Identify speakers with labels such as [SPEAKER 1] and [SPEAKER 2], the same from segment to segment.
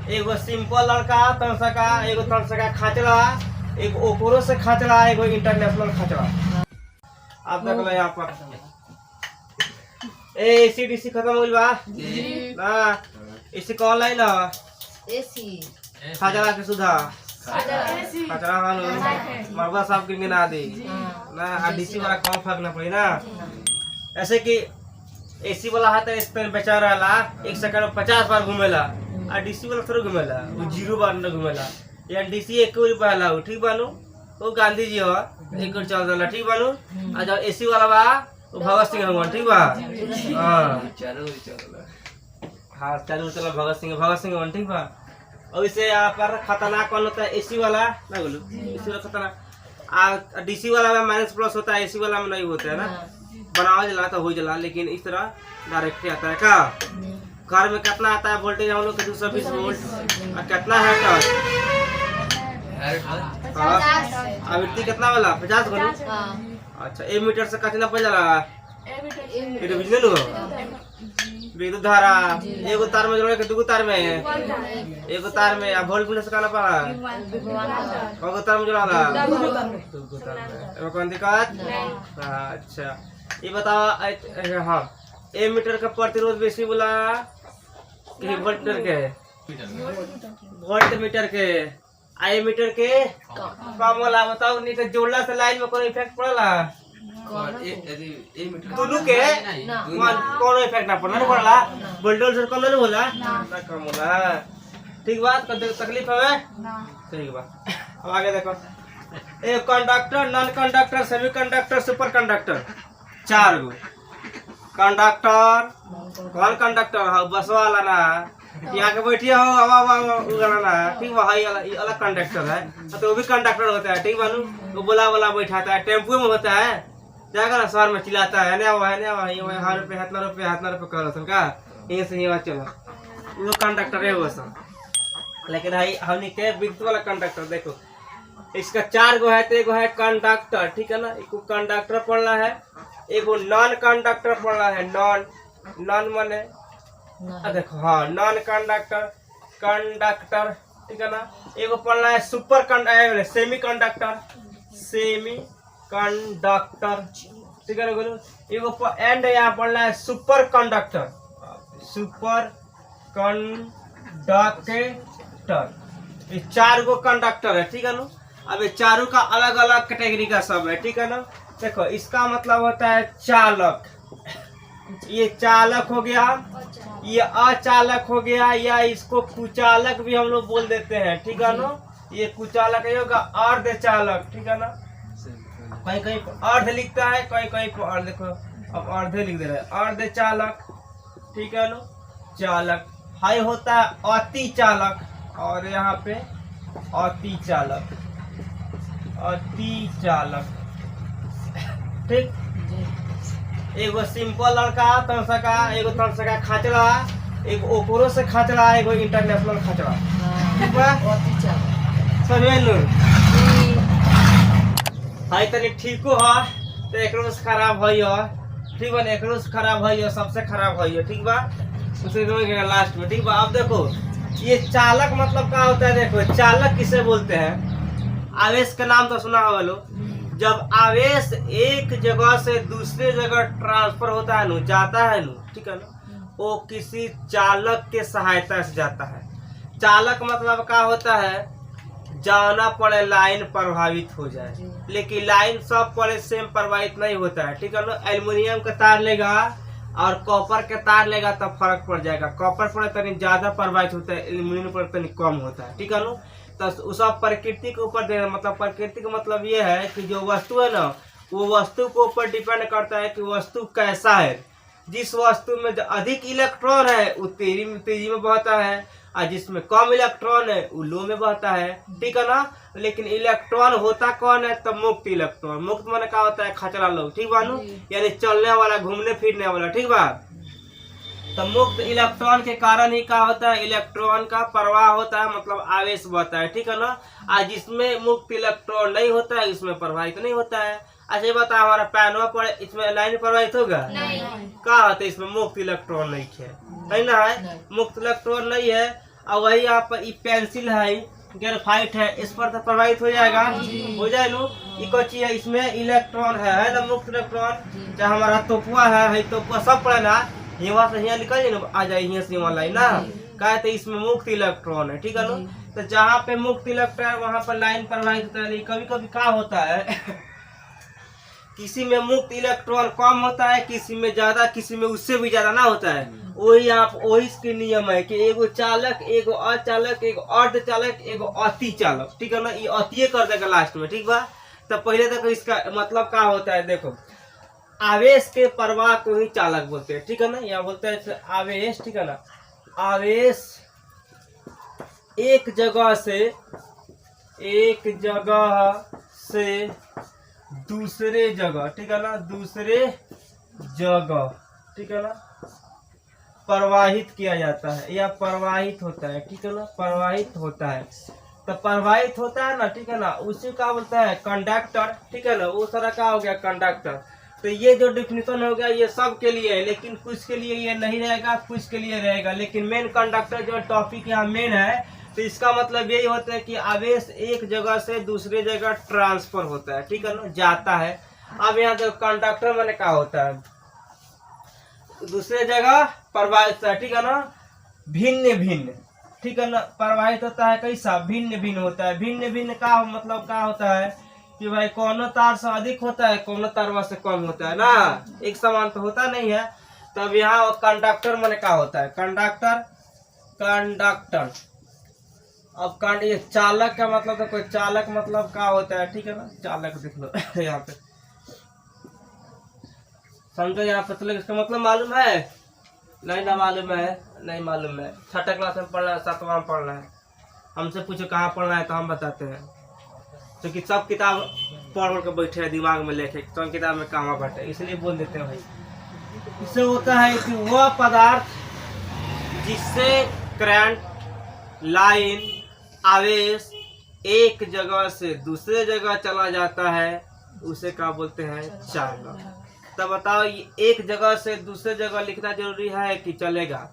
[SPEAKER 1] एगो सिंपल लड़का तनसा का, एगो तनसा का खचड़ा, एक ओकरो से खचड़ा, एगो इंटरनेशनल खचड़ा। आप देख लो यहाँ पर एसी डीसी खत्म हो गइल बा ना। एसी कौन लाइन है?
[SPEAKER 2] एसी
[SPEAKER 1] खचड़ा के सुधा खचड़ा हानो मरवा साहब के गिना दी ना। आ डीसी वाला कम फर्क ना पड़ी ना। ऐसे कि एसी वाला है तो इस पे बेचा रहा 1 सेकंड में 50 बार घूमेला, आ डीसी वाला थोड़ा घूमेला, वो 0 बार न घूमेला। या डीसी 1 रुपया ठीक बानू, वो गांधी जी हो 1 चल जाला ठीक बानू। आ जब एसी वाला बा वो भगत सिंह हनुमान ठीक बा। हाँ चालू चला भगत सिंह हनुमान ठीक बा। और इसे यहाँ पर खतरनाक कौन होता है? एसी वाला ना बोलो, एसी वाला खतरनाक। डीसी वाला में माइनस प्लस होता है, एसी वाला में नहीं होता है ना। बनावा जला तो हो जला, लेकिन इस तरह डायरेक्ट आता है का। घर में कितना आता है वोल्टेज हम लोग 220 वोल्ट, और कितना है टच आवृत्ति कितना वाला 50 वाला। अच्छा एमीटर से कितना पड़ जाला? बिजली लो विद्युत धारा एगो तार में जोड़े के दूगो तार में, एगो तार में आ वोल्ट से काला पड़ा एगो तार में जोड़ाला दूगो तार में। कौन दिक्कत? अच्छा ये बताओ। हाँ एमीटर का प्रतिरोध बेसी बोला कि वोल्टमीटर के? वोल्टमीटर के। आ एमीटर के कम वाला बताओ। नहीं तो जोड़ला से लाइन में कोई इफेक्ट पड़ला? दोनों के कौन इफेक्ट ना पड़ला? वोल्टेज कम नहीं होला ना कम होला। ठीक बात तकलीफ है ठीक बात। अब आगे देखो। एक conductor, non conductor, semi conductor, super conductor, 4 गो कंडक्टर। कौन कंडक्टर है? बस वाला ना, यहाँ के बैठिए हो हवा उगला ना ठीक बा। अलग कंडक्टर है तो वो भी कंडक्टर होता है ठीक बानू। वो बोला बैठाता है, टेम्पो में होता है, जाएगा ना शहर में चिल्लाता है ने आवा हाथ रुपये हाथ रुपये कर का यहीं से यहाँ चलो वो कंडक्टर है वो सब। लेकिन भाई हमने के विद्युत वाला कंडक्टर देखो, इसका 4 गो है तो एगो है कंडक्टर ठीक है ना। एक कंडक्टर पढ़ना है, एगो नॉन कंडक्टर पढ़ना है। नॉन माने देखो हाँ नॉन कंडक्टर ठीक है ना। एगो पढ़ना है सुपर कंडक्टर, सेमी कंडक्टर ठीक है ना। एगो एंड यहाँ पढ़ना है सुपर कंडक्टर। ये 4 गो कंडक्टर है ठीक है ना। अब ये चारों का अलग अलग कैटेगरी का सब है ठीक है ना। देखो इसका मतलब होता है चालक, ये चालक हो गया, ये अचालक हो गया, या इसको कुचालक भी हम लोग बोल देते हैं ठीक है ना। ये कुचालक होगा, अर्ध चालक ठीक है ना। कहीं अर्ध लिखता है, कहीं अर्ध। देखो अब अर्धे लिख दे रहे हैं, अर्ध चालक ठीक है ना। चालक हाई होता है अति चालक, और यहाँ पे अति चालक ठीक। एगो सिंपल लड़का तनसा का, एगो तनसा का खचड़ा, एक ओकरो से खचड़ा, एगो इंटरनेशनल खचड़ा ठीक बा। समझ लो हाई तनी ठीको है तो एकरो से खराब है ठीक बा। एकरो से खराब है, सबसे खराब है ठीक बा। उसे लास्ट में ठीक बा। अब देखो ये चालक मतलब क्या होता है? देखो चालक किसे बोलते हैं? आवेश का नाम तो सुना होगा लो। जब आवेश एक जगह से दूसरे जगह ट्रांसफर होता है नु, जाता है नु ठीक है ना, वो किसी चालक के सहायता से जाता है। चालक मतलब क्या होता है? जाना पड़े लाइन प्रभावित हो जाए, लेकिन लाइन सब पड़े सेम प्रभावित नहीं होता है ठीक है ना। एल्युमिनियम का तार लेगा और कॉपर के तार लेगा तब फर्क पड़ जाएगा। कॉपर पर तनी ज्यादा प्रभावित होता है, एल्युमिनियम पर तनी कम होता है ठीक है ना। तो उस प्रकृति के ऊपर देना, मतलब प्रकृति का मतलब ये है कि जो वस्तु है ना वो वस्तु के ऊपर डिपेंड करता है कि वस्तु कैसा है। जिस वस्तु में अधिक इलेक्ट्रॉन है वो तेजी में बहता है, और जिसमें कम इलेक्ट्रॉन है वो लो में बहता है ठीक है ना। लेकिन इलेक्ट्रॉन होता कौन है? तब मुक्त इलेक्ट्रॉन। मुक्त माने क्या होता है? खचरा लोग ठीक बानू, यानी चलने वाला, घूमने फिरने वाला ठीक बा। तो मुक्त इलेक्ट्रॉन के कारण ही क्या होता है? इलेक्ट्रॉन का प्रवाह होता है, मतलब आवेश बहता है ठीक है ना। आज जिसमें मुक्त इलेक्ट्रॉन नहीं होता है इसमें प्रवाहित नहीं होता है। अच्छा ये बता हमारा पैनवा पर इसमें लाइन प्रवाहित होगा क्या होता है? इसमें मुक्त इलेक्ट्रॉन नहीं है ना, है मुक्त इलेक्ट्रॉन नहीं है। और वही यहाँ पर ये पेंसिल है, ग्रेफाइट है, इस पर तो प्रभावित हो जाएगा, हो जाए लो। ये कोची है, इसमें इलेक्ट्रॉन है ना, मुक्त इलेक्ट्रॉन। चाहे हमारा तोपुआ है तोपुआ सब पड़े ना, यहाँ से यहाँ निकल जाए आ जाए, यहाँ से वहाँ लाइन ना, कहे तो इसमें मुक्त इलेक्ट्रॉन है, ठीक है ना। तो जहाँ पे मुक्त इलेक्ट्रॉन वहाँ पर लाइन प्रवाहित होता है। कभी कभी क्या होता है किसी में मुक्त इलेक्ट्रॉन कम होता है, किसी में ज्यादा, किसी में उससे भी ज्यादा ना होता है। वही आप वही इसके नियम है कि एगो चालक, एगो अचालक, एगो अर्धचालक, एगो अति चालक, ठीक है ना। ये अतिये कर देगा लास्ट में, ठीक बा। तो पहले तक इसका मतलब क्या होता है, देखो आवेश के प्रवाह को ही चालक बोलते हैं, ठीक है ना। यहाँ बोलते हैं आवेश, ठीक है ना। आवेश एक जगह से दूसरे जगह, ठीक है ना, दूसरे जगह, ठीक है ना, प्रवाहित किया जाता है या प्रवाहित होता है, ठीक है ना, प्रवाहित होता है। तो प्रवाहित होता है ना, ठीक है ना, उसी का बोलता है कंडक्टर, ठीक है ना। वो सारा क्या हो गया, कंडक्टर। तो ये जो डिफिनीशन हो गया ये सब के लिए है, लेकिन कुछ के लिए ये नहीं रहेगा, कुछ के लिए रहेगा। लेकिन मेन कंडक्टर जो टॉपिक यहाँ मेन है, तो इसका मतलब यही होता है कि आवेश एक जगह से दूसरे जगह ट्रांसफर होता है, ठीक है ना, जाता है। अब यहाँ तो कंडक्टर मैंने क्या होता है, दूसरे जगह प्रवाहित है, ठीक है ना, भिन्न भिन्न, ठीक है ना, प्रवाहित होता है कैसा, भिन्न भिन्न होता है। भिन्न भिन्न का मतलब क्या होता है कि भाई कोनो तार से अधिक होता है, कोनो तार से कम होता है ना, एक समान तो होता नहीं है। तब यहाँ कंडक्टर मैंने क्या होता है, कंडक्टर। अब ये चालक का मतलब तो कोई चालक मतलब क्या होता है, ठीक है ना, चालक देख लो यहाँ पे समझो। यहाँ पे तो इसका मतलब मालूम है, नहीं ना मालूम है, नहीं मालूम है। छठा क्लास में पढ़ना है, 7वां में पढ़ना है, हमसे पूछो कहाँ पढ़ना है तो हम बताते हैं। क्योंकि सब किताब पढ़ के बैठे हैं दिमाग में लेके, तो किताब में कहाँ बैठे, इसलिए बोल देते हैं भाई। इससे होता है कि वह पदार्थ जिससे करंट, लाइन, आवेश एक जगह से दूसरे जगह चला जाता है उसे क्या बोलते हैं, चालक। तब बताओ ये एक जगह से दूसरे जगह लिखना जरूरी है कि चलेगा,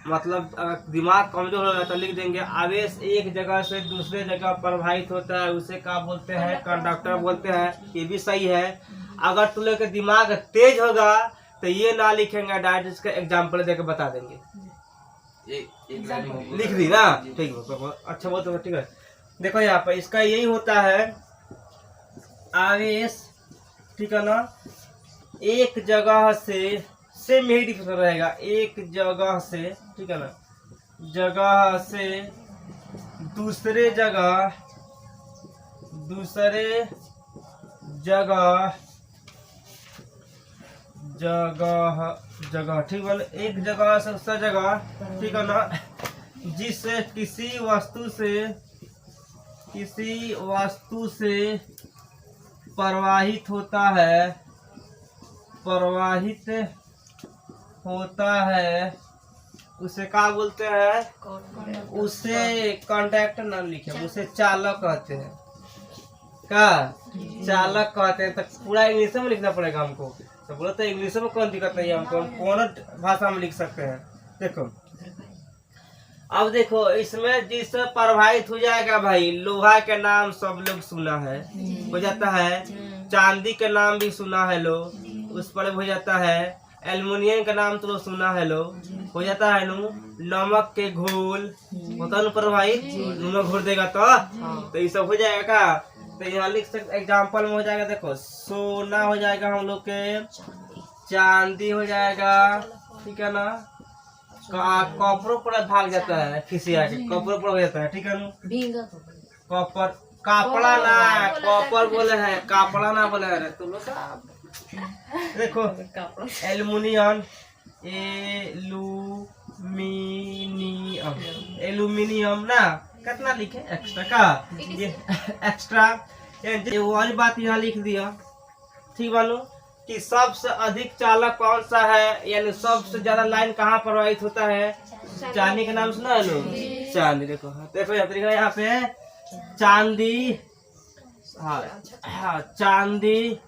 [SPEAKER 1] मतलब अगर दिमाग कमजोर होगा तो लिख देंगे आवेश एक जगह से दूसरे जगह प्रवाहित होता है उसे क्या बोलते हैं, कंडक्टर बोलते हैं। ये भी सही है। अगर तुम लोग का दिमाग तेज होगा तो ये ना लिखेंगे, डायरेक्ट इसका एग्जाम्पल देकर बता देंगे। लिख दी ना, ठीक है, अच्छा बहुत ठीक है। देखो यहाँ पर इसका यही होता है आवेश, ठीक है ना, एक जगह से सेम यही डिफरेंस रहेगा, एक जगह से, ठीक है ना, जगह से दूसरे जगह जगह, ठीक है, एक जगह से दूसरा जगह, ठीक है ना, जिससे किसी वस्तु से प्रवाहित होता है उसे क्या बोलते हैं, उसे कंडक्टर ना लिखे, उसे चालक कहते हैं। क्या चालक कहते हैं। तो पूरा इंग्लिश में लिखना पड़ेगा हमको, तो बोलो तो इंग्लिश में कौन दिक्कत नहीं है हमको, हम कौन भाषा में लिख सकते हैं। देखो अब देखो इसमें जिससे प्रभावित हो जाएगा भाई, लोहा के नाम सब लोग सुना है, हो जाता है। चांदी के नाम भी सुना है लो, उस पर हो जाता है। एल्युमिनियम का नाम तो सुना है लो, हो जाता है। नमक के घोल होता है प्रभावित, नमक घोल देगा तो ये सब हो जाएगा का। तो यहाँ लिख सकते एग्जाम्पल में हो जाएगा। देखो सोना हो जाएगा हम लोग के, चांदी हो जाएगा, ठीक है ना, कॉपर पूरा भाग जाता है, खिसिया के कॉपर पूरा हो जाता है, ठीक है ना। कॉपर कापड़ा ना, कॉपर बोले हैं, कापड़ा ना बोले हैं तुम लोग। देखो एल्युमिनियम, एल्युमिनियम ना, कितना लिखे एक्स्ट्रा का, ये एक्स्ट्रा ये वाली बात यहाँ लिख दिया, ठीक बानू। कि सबसे अधिक चालक कौन सा है, यानी सबसे ज्यादा लाइन कहाँ प्रवाहित होता है, चांदी का नाम सुना है लोग, चांदी। देखो देखो यहाँ पे चांदी, हाँ चांदी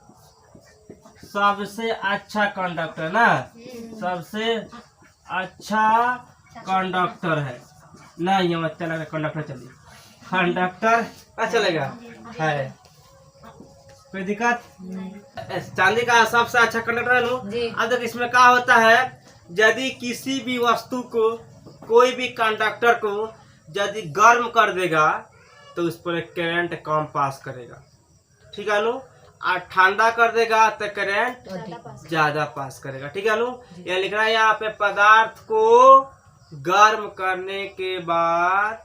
[SPEAKER 1] सबसे अच्छा कंडक्टर ना, सबसे अच्छा कंडक्टर है। नहीं हम अच्छा लगा कंडक्टर, चलिए कंडक्टर अच्छा चलेगा है, कोई दिक्कत? चांदी का सबसे अच्छा कंडक्टर है नु। अब देखो इसमें क्या होता है, यदि किसी भी वस्तु को, कोई भी कंडक्टर को यदि गर्म कर देगा तो उस पर करंट कम पास करेगा, ठीक है नु। और ठंडा कर देगा तो करंट ज्यादा पास करेगा, ठीक है नु। यह लिख रहा है यहाँ पे, पदार्थ को गर्म करने के बाद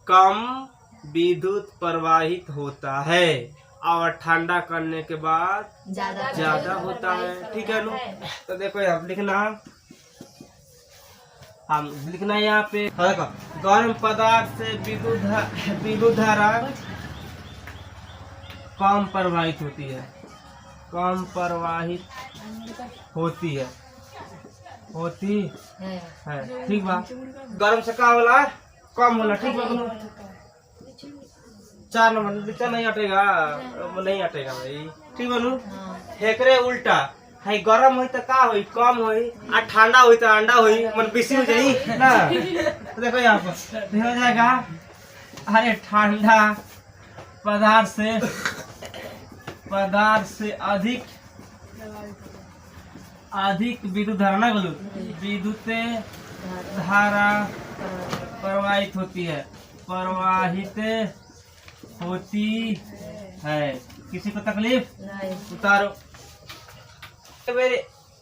[SPEAKER 1] कम विद्युत प्रवाहित होता है और ठंडा करने के बाद ज्यादा होता है, ठीक है नु। तो देखो यहाँ लिखना, हम लिखना यहाँ पे, गर्म पदार्थ से विद्युत धारा कम प्रवाहित होती है, कम प्रवाहित होती है ठीक बा। गर्म से क्या होला, कम होला, ठीक बा। 4 नंबर नीचे नहीं हटेगा, नहीं हटेगा भाई, ठीक बा नु। हेकरे उल्टा है, गरम होई तो का होई, कम होई, आ ठंडा होई तो अंडा होई, मन बेसी हो जाई ना। तो देखो यहाँ पर हो जाएगा, अरे ठंडा पदार्थ से अधिक विद्युत धारा ना बोलूं, विद्युत धारा प्रवाहित होती है, किसी को तकलीफ उतारो। मेरे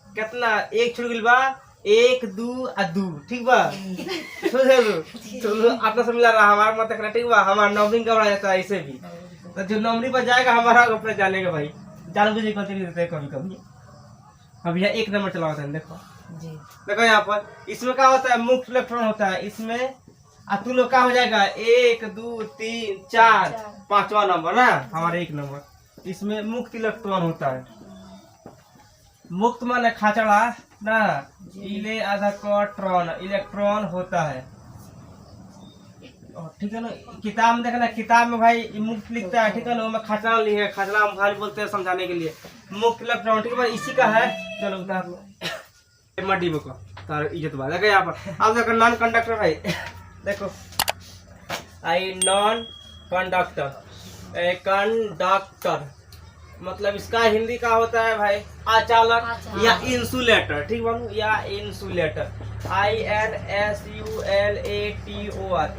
[SPEAKER 1] कितना एक छुड़ बा, 1 2 आ 2, ठीक बा। चलो आपका सब मिला रहा, हमारा मत रखना, ठीक बा। हमारा नंबरिंग का जाता है ऐसे भी, तो जो नंबरी पर जाएगा हमारा अपने जाने का भाई, जान बुझे गलती नहीं देते हैं कभी कभी। अब यह 1 नंबर चला होता है, देखो देखो यहाँ पर, इसमें क्या होता है, मुक्त इलेक्ट्रॉन होता है इसमें। अब तुम लोग क्या हो जाएगा, 1 2 3 4 5वां नंबर ना, हमारा 1 नंबर। इसमें मुक्त इलेक्ट्रॉन होता है, मुक्त माने खाचड़ा ना, इले आधा ट्रॉन इलेक्ट्रॉन होता है, ठीक है ना। किताब में देखना, किताब में भाई मुक्त लिखता है, ठीक है ना, खाचड़ा लिखे, खाचड़ा हम खाली बोलते हैं समझाने के लिए, मुक्त इलेक्ट्रॉन, ठीक है, इसी का है। चलो उतार लो मड्डी में को, तार इज्जत बात देखो यहाँ पर। अब देखो नॉन कंडक्टर भाई, देखो आई नॉन कंडक्टर मतलब इसका हिंदी का होता है भाई अचालक या इंसुलेटर, ठीक बानू, या इंसुलेटर, INSULATOR,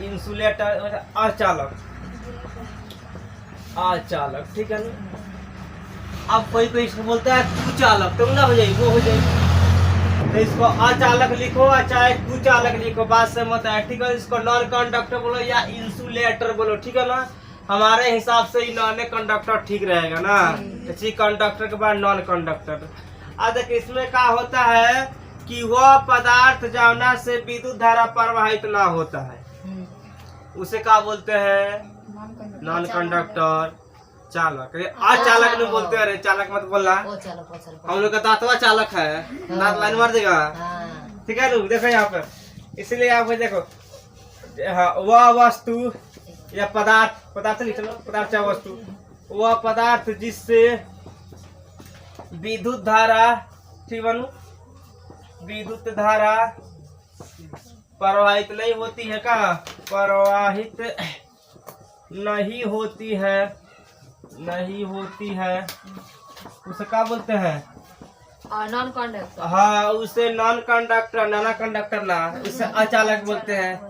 [SPEAKER 1] इंसुलेटर अचालक, ठीक है ना। अब कोई इसको बोलता है कुचालक, तो ना हो जाए, वो हो जाए, तो इसको अचालक लिखो चाहे कुचालक लिखो, बात से मत है, ठीक है। इसको नॉन कंडक्टर बोलो या इंसुलेटर बोलो, ठीक है ना। हमारे हिसाब से नॉन कंडक्टर ठीक रहेगा ना, इसी कंडक्टर के बाद नॉन कंडक्टर। अब देखिए इसमें क्या होता है कि वह पदार्थ जाना से विद्युत धारा प्रवाहित ना होता है, उसे क्या बोलते हैं, नॉन कंडक्टर चालक। अचालक नहीं बोलते, अरे चालक मत बोलना, हम लोग का दांतवा चालक है, दांत लाइन मार देगा, ठीक है। देखो यहाँ पर, इसलिए आप देखो, वह वस्तु या पदार्थ लिख लो, पदार्थ या वस्तु, वह पदार्थ जिससे विद्युत धारा, ठीक बनू, विद्युत धारा प्रवाहित नहीं होती है, का प्रवाहित नहीं होती है, उसे क्या बोलते हैं,
[SPEAKER 2] नॉन कंडक्टर।
[SPEAKER 1] हाँ, उसे नॉन कंडक्टर, नाना कंडक्टर ना, उसे अचालक बोलते हैं,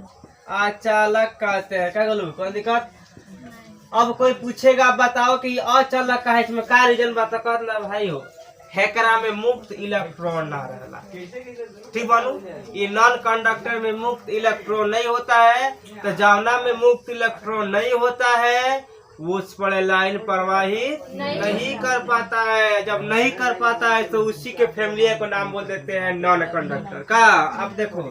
[SPEAKER 1] अचालक कहते हैं। क्या बोलूं, कोई दिक्कत? अब कोई पूछेगा बताओ कि अचालक का है, इसमें क्या रीजन बता, कहना भाई हो हेकरा में मुक्त इलेक्ट्रॉन ना रहला, ठीक बानू। ये नॉन कंडक्टर में मुक्त इलेक्ट्रॉन नहीं होता है, तो जावना में मुक्त इलेक्ट्रॉन नहीं होता है वो उस पर लाइन प्रवाहित नहीं कर पाता है। जब नहीं कर पाता है तो उसी के फैमिली को नाम बोल देते हैं नॉन कंडक्टर का। अब देखो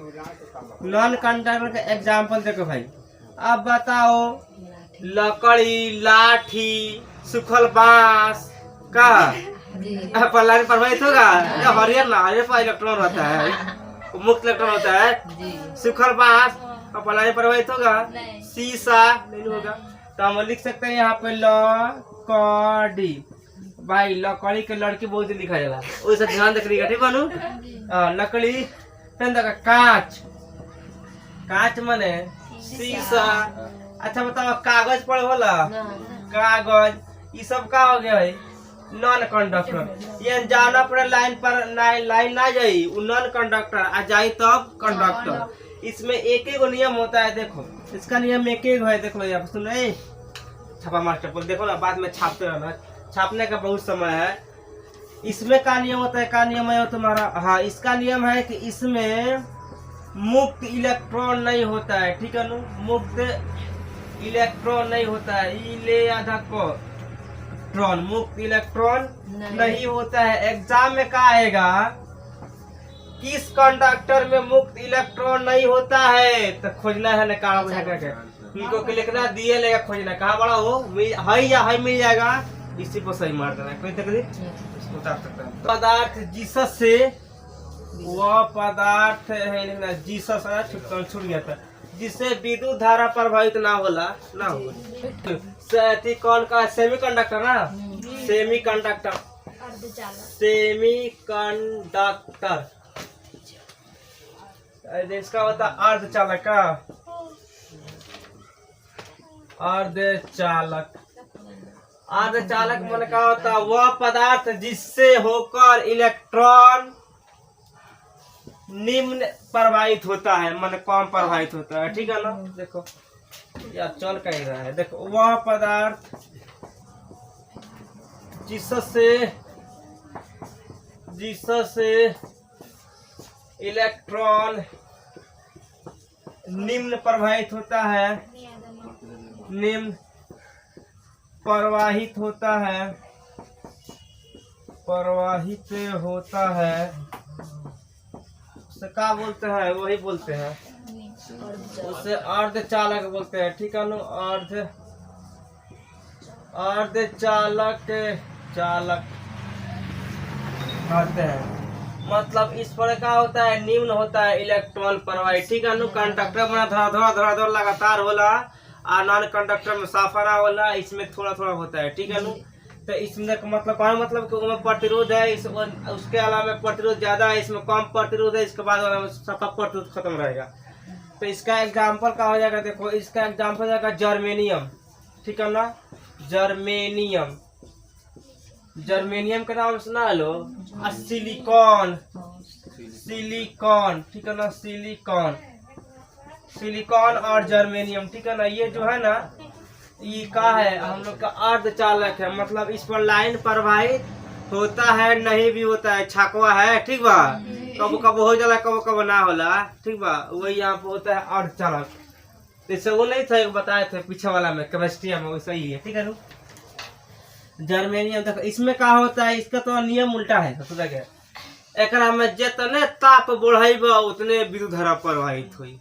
[SPEAKER 1] नॉन कंडक्टर का एग्जाम्पल देखो भाई, अब बताओ लकड़ी, लाठी, सूखल बांस का पर लाइन प्रवाहित होगा या हरियर ना, हरियर पर इलेक्ट्रॉन होता है, मुक्त इलेक्ट्रॉन होता है। सूखल बांस पर लाइन प्रवाहित होगा, शीशा नहीं होगा। तो हम लिख सकते हैं यहाँ पे लकड़ी, भाई लकड़ी के लड़की बहुत ही लिखा जाएगा, उससे ध्यान रखिएगा, ठीक बानू। लकड़ी, कांच, कांच मने शीशा। अच्छा बताओ कागज पर होला कागज ये सब का हो गया है नॉन कंडक्टर। ये जाना पड़े लाइन पर लाइन ना जाई वो नॉन कंडक्टर आ जाई तब कंडक्टर। इसमें एक एक नियम होता है देखो इसका नियम एक एक है देख लो यहाँ सुन छापा मास्टर बोल देखो ना बाद में छापते रहना छापने का बहुत समय है। इसमें का नियम होता है का नियम है तुम्हारा हाँ इसका नियम है कि इसमें मुक्त इलेक्ट्रॉन नहीं होता है ठीक है ना मुक्त इलेक्ट्रॉन नहीं होता है इलेक्ट्रॉन मुक्त इलेक्ट्रॉन नहीं होता है। एग्जाम में क्या आएगा किस कंडक्टर में मुक्त इलेक्ट्रॉन नहीं होता है तो खोजना है ना कहा उनको लिखना दिए लेगा खोजना कहाँ बड़ा हो है या है मिल जाएगा इसी को सही मार देना कोई तकलीफ उतार सकता है। पदार्थ जीसस से वह पदार्थ है जीसस छूट गया था जिससे विद्युत धारा प्रभावित ना होला ना हो कौन का सेमी कंडक्टर ना सेमी कंडक्टर इसका होता अर्धचालक का अर्धचालक अर्धचालक मन का होता वह पदार्थ जिससे होकर इलेक्ट्रॉन निम्न प्रवाहित होता है मन कम प्रवाहित होता है ठीक है ना। देखो यार चल कहीं रहा है देखो वह पदार्थ जिससे इलेक्ट्रॉन निम्न प्रवाहित होता है निम्न प्रवाहित होता है उसे क्या बोलते हैं वही बोलते हैं उसे अर्धचालक बोलते हैं ठीक है ना अर्धचालक कहते हैं। मतलब इस पर क्या होता है निम्न होता है इलेक्ट्रॉन प्रवाहित ठीक है ना कंडक्टर में धरा लगातार होला और नॉन कंडक्टर में साफा ना होला इसमें थोड़ा थोड़ा होता है ठीक है ना। तो इसमें मतलब कौन मतलब कि उसमें प्रतिरोध है उसके अलावा प्रतिरोध ज्यादा है इसमें कम प्रतिरोध है इसके बाद सबका प्रतिरोध खत्म रहेगा। तो इसका एग्जाम्पल क्या हो जाएगा देखो इसका एग्जाम्पल हो जाएगा जर्मेनियम ठीक है ना जर्मेनियम का नाम सुना लो सिलिकॉन ठीक है ना सिलिकॉन और जर्मेनियम ठीक है ना ये जो है ना ये का है हम लोग का अर्धचालक है मतलब इस पर लाइन प्रवाहित होता है नहीं भी होता है छाकवा है ठीक बा कब कब हो जाला कब ना होला ठीक बा वही यहाँ पे होता है अर्धचालक। जैसे वो नहीं था बताए थे पीछे वाला में केमिस्ट्री में वैसा ही है ठीक है ना। जर्मेनियम देखो इसमें क्या होता है इसका तो नियम उल्टा है एकरा में जितने ताप बढ़ेबा उतने विद्युत धारा प्रवाहित हुई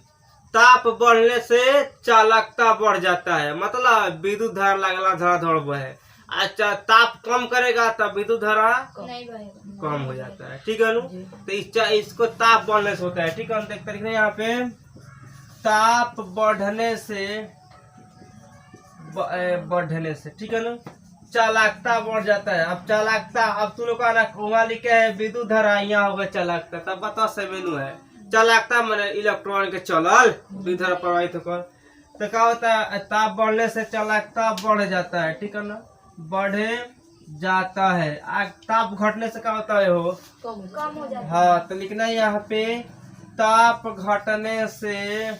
[SPEAKER 1] ताप बढ़ने से चालकता बढ़ जाता है मतलब विद्युत धारा लगला धड़ाधड़ बहे। अच्छा ताप कम करेगा तब विद्युत धारा कम हो जाता है ठीक है ना। तो इसको ताप बढ़ने से होता है ठीक है ना। देखते हैं यहाँ पे ताप बढ़ने से ठीक है ना चालकता बढ़ जाता है। अब चालकता अब तुम लोग का ना वहाँ लिखे है विद्युत धारा यहाँ होगा चालकता तब बताओ सेमेनु है चालकता मैंने इलेक्ट्रॉन के चलल विद्युत धारा प्रवाहित होकर। तो क्या होता है ताप बढ़ने से चालकता बढ़ जाता है ठीक है ना बढ़े जाता है। ताप घटने से क्या होता है हो
[SPEAKER 2] कम हो जाता है।
[SPEAKER 1] हाँ तो लिखना है यहाँ पे ताप घटने से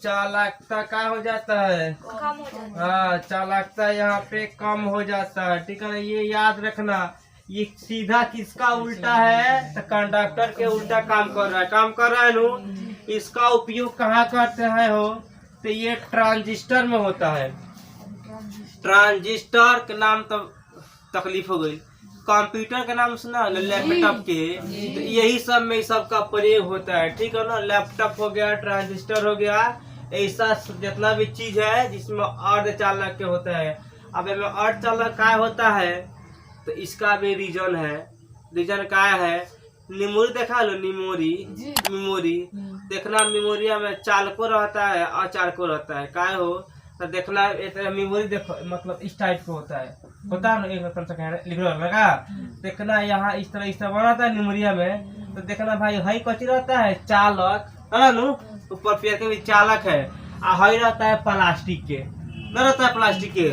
[SPEAKER 1] चालकता क्या हो जाता है
[SPEAKER 2] कम हो जाता है।
[SPEAKER 1] हाँ चालकता यहाँ पे कम हो जाता है ठीक है ना। ये याद रखना ये सीधा किसका उल्टा है तो कंडक्टर के उल्टा काम कर रहा है नु। इसका उपयोग कहाँ करते हैं हो तो ये ट्रांजिस्टर में होता है। ट्रांजिस्टर के नाम तो तकलीफ हो गई कंप्यूटर का नाम सुना लैपटॉप के तो यही सब में सबका प्रयोग होता है ठीक है ना। लैपटॉप हो गया ट्रांजिस्टर हो गया ऐसा जितना भी चीज है जिसमें अर्धचालक के होता है। अब इसमें अर्धचालक क्या होता है तो इसका भी रीजन है। रीजन क्या है मेमोरी देखा लो मेमोरी देखना मेमोरिया में चालको रहता है अचालको रहता है क्या हो तो देखना मेमोरी देखो मतलब इस टाइप का होता है ना एक लिख लगा देखना यहाँ इस तरह बना था मेमोरिया में। तो देखना भाई हई कची रहता है चालक है ना ऊपर पेड़ के भी चालक है, आ हई रहता है प्लास्टिक के, न रहता है प्लास्टिक के।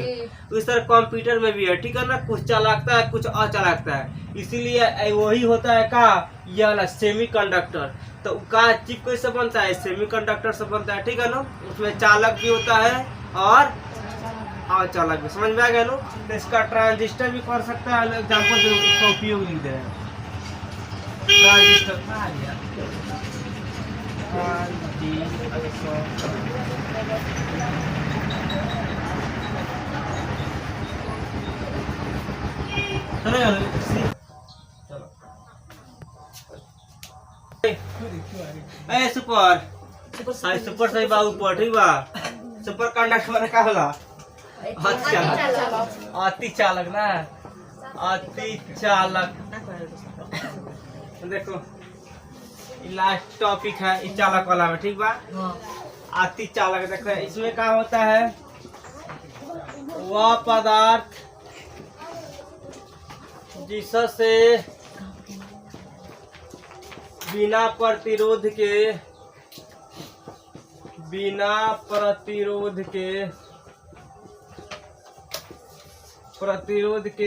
[SPEAKER 1] तो इस तरह कंप्यूटर में भी है, ठीक है ना, कुछ चालकता है कुछ अचालकता है, इसीलिए वही होता है का ये वाला सेमीकंडक्टर। तो का चिप कैसे बनता है, सेमीकंडक्टर से बनता है, ठीक है ना, उसमें चालक भी होता है और अचालक भी। समझ में आ गया ना। तो इसका ट्रांजिस्टर भी कर सकता है, एग्जाम्पल के उसका उपयोग लिख दे रहे हैं। ट्रांजिस्टर कहाँ आ गया, ए सुपर सुपर सही बा ऊपर, ठीक बा। सुपर कंडक्टर माने का होला, अति चालक ना, अति चालक। देखो लास्ट टॉपिक है इस चालक वाला में, ठीक बा। अति चालक देखो इसमें क्या होता है, वह पदार्थ जिससे बिना प्रतिरोध के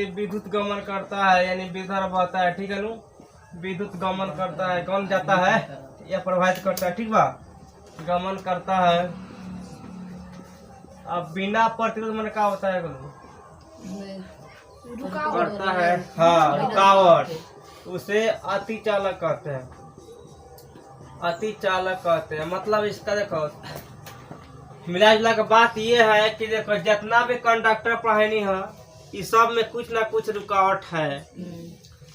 [SPEAKER 1] विद्युत गमन करता है, यानी विद्युत बहता है, ठीक है नु, विद्युत गमन करता है, गमन जाता है या प्रभावित करता है, ठीक बा, गमन करता है। अब बिना प्रतिरोध में क्या होता है, करता है, हाँ रुकावट, उसे अति चालक कहते हैं, अति चालक कहते हैं। मतलब इसका देखो मिला जुला के बात ये है कि देखो जितना भी कंडक्टर पढ़नी है इस सब में कुछ ना कुछ रुकावट है,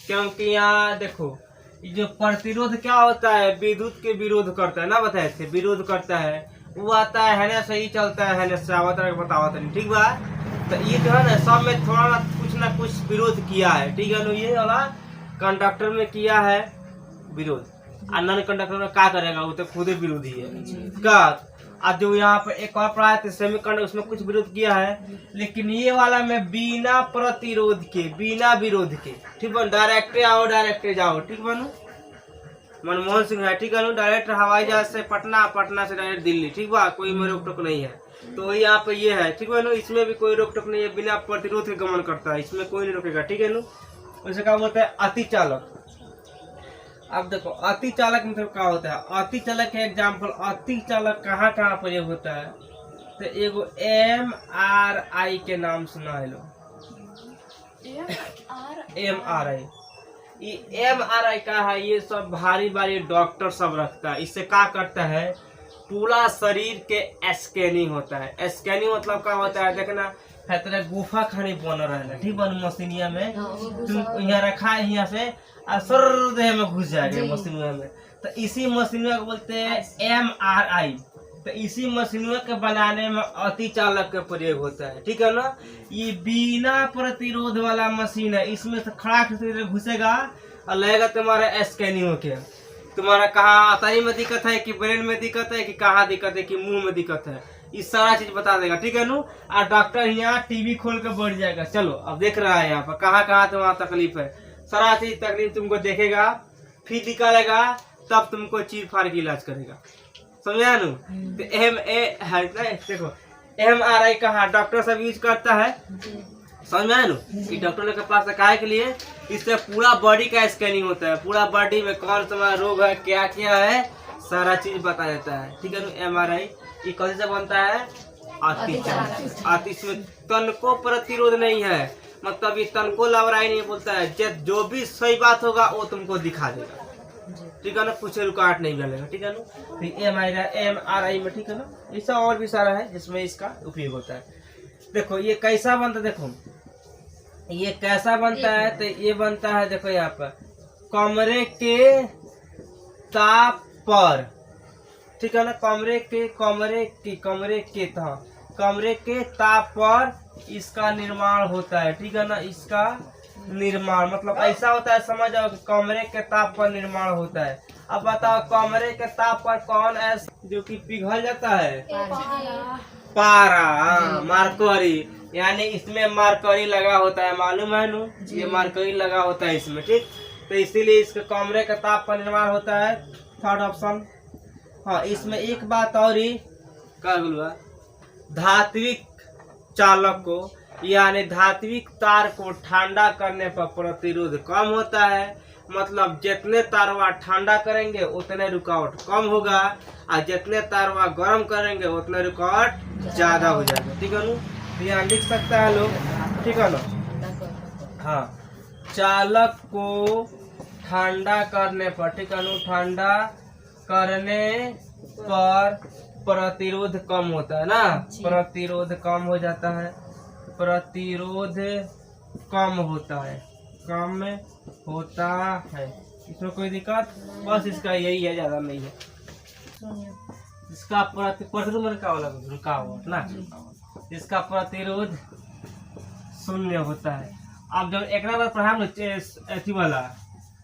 [SPEAKER 1] क्योंकि यहाँ देखो जो प्रतिरोध क्या होता है, विद्युत के विरोध करता है ना, बताए थे विरोध करता है, वो आता है से ही चलता है से बतावत नहीं, ठीक बा। तो ये जो है ना सब में थोड़ा ना कुछ विरोध किया है, ठीक है ना, ये वाला कंडक्टर में किया है विरोध, और नॉन कंडक्टर में क्या करेगा, वो तो खुद ही विरोधी है का। आज जो यहाँ पे एक और पढ़ा है सेमीकंडक्टर, उसमें कुछ विरोध किया है, लेकिन ये वाला में बिना प्रतिरोध के, बिना विरोध के, ठीक बन, डायरेक्ट आओ डायरेक्ट जाओ, ठीक बनू, मनमोहन सिंह है, ठीक है, डायरेक्ट हवाई जहाज से पटना, पटना से डायरेक्ट दिल्ली, ठीक बा, कोई में रोक टोक नहीं है। तो यहाँ पे ये है, ठीक है ना, इसमें भी कोई रोक टोक नहीं है, बिना प्रतिरोध के गमन करता है, इसमें कोई नहीं रोकेगा, ठीक है ना। वैसे क्या होता है अति चालक। अब देखो अति चालक मतलब क्या होता है, अति चालक के एग्जाम्पल, अति चालक कहाँ कहाँ प्रयोग होता है, तो एगो MRI के नाम सुना है लो, MRI, ये MRI का है, ये सब भारी भारी डॉक्टर सब रखता है। इससे क्या करता है, पूरा शरीर के स्कैनिंग होता है। स्कैनिंग मतलब क्या होता है, देखना है तेरा गुफा खानी बन रहा है, ठीक बन, मशीनिया में तुम यहाँ रखा है, यहाँ से असर देह में घुस जाएगा मशीनिया में। तो इसी मशीनिया को बोलते हैं MRI। तो इसी मशीनिया के बनाने में अति चालक का प्रयोग होता है, ठीक है ना। ये बिना प्रतिरोध वाला मशीन है, इसमें से खड़ा घुसेगा और लगेगा तुम्हारा स्कैनिंग हो के, तुम्हारा कहाँ आताई में दिक्कत है कि ब्रेन में दिक्कत है कि कहाँ दिक्कत है कि मुंह में दिक्कत है, इस सारा चीज बता देगा, ठीक है नु। और डॉक्टर यहाँ टीवी खोल के बढ़ जाएगा, चलो अब देख रहा है यहाँ पर कहाँ कहाँ तुम्हारा तकलीफ है, सारा चीज तकलीफ तुमको देखेगा, फिर निकालेगा, तब तुमको चीर फाड़ के इलाज करेगा, समझा नु। तो देखो MRI कहाँ डॉक्टर सब यूज करता है, समझ में आया नु। कि डॉक्टर के पास काय के लिए, इससे पूरा बॉडी का स्कैनिंग होता है, पूरा बॉडी में कौन सा रोग है, क्या क्या है, सारा चीज बता देता है, ठीक है नु। MRI ये कैसे से बनता है, अति, इसमें तन को प्रतिरोध नहीं है, मतलब ये तन को लवराई नहीं बोलता है, जो भी सही बात होगा वो तुमको दिखा देगा, ठीक है ना, कुछ रुकावट नहीं मिलेगा, ठीक है ना। फिर MRI में, ठीक है ना, ऐसा और भी सारा है जिसमें इसका उपयोग होता है। देखो ये कैसा बनता है, देखो ये कैसा बनता है, तो ये बनता है देखो यहाँ पर कमरे के ताप पर, ठीक है ना, कमरे के ताप पर इसका निर्माण होता है, ठीक है ना। इसका निर्माण मतलब ऐसा होता है, समझ जाओ कि कमरे के ताप पर निर्माण होता है। अब बताओ कमरे के ताप पर कौन है जो कि पिघल जाता है, पारा, मार्करी, यानी इसमें मार्करी लगा होता है, मालूम है नु, ये मार्करी लगा होता है इसमें, ठीक। तो इसीलिए इसके कमरे के ताप पर निर्माण होता है, थर्ड ऑप्शन। हाँ, इसमें एक बात और ही क्या बोलूँ, धात्विक चालक को यानी धात्विक तार को ठंडा करने पर प्रतिरोध कम होता है। मतलब जितने तारवा ठंडा करेंगे उतने रुकावट कम होगा, और जितने तारवा गर्म करेंगे उतने रुकावट ज्यादा हो जाएगा। ठीक है ना, यहाँ लिख सकता है लोग। ठीक है ना, हाँ, चालक को ठंडा करने पर, ठीक है ना, ठंडा करने पर प्रतिरोध कम होता है ना, प्रतिरोध कम हो जाता है, प्रतिरोध कम होता है, कम होता है। इसमें कोई दिक्कत, बस इसका यही है, ज्यादा नहीं है। इसका प्रतिरोध का वाला रुकावट ना, इसका प्रतिरोध शून्य होता है। अब जब एक बार पढ़ा अथी वाला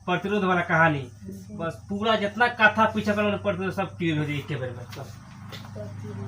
[SPEAKER 1] प्रतिरोध वाला कहानी, बस पूरा जितना कथा पीछे प्रतिरोध सब क्लियर हो जाए एक बार में।